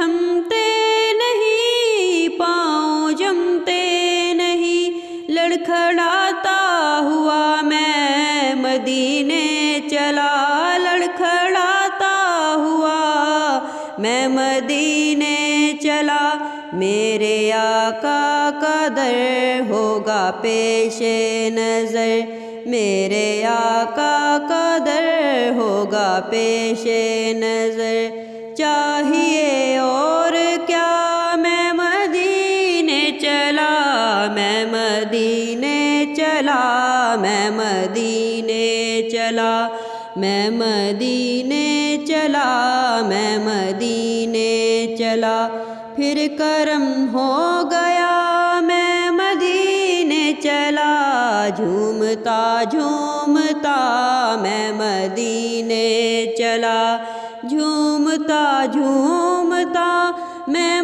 تھمتے نہیں، پاؤں جمتے نہیں، لڑکھڑاتا ہوا میں مدینے چلا، لڑکھڑاتا ہوا میں مدینے چلا۔ میرے آقا کا در ہوگا پیش نظر، میرے آقا کا در ہوگا پیش نظر۔ چاہیے اور کیا، میں مدینے چلا، میں مدینے چلا، میں مدینے چلا، میں مدینے چلا، میں مدینے چلا۔ پھر کرم ہو گیا میں مدینے چلا، جھومتا جھومتا میں مدینے چلا، جھومتا جھومتا میں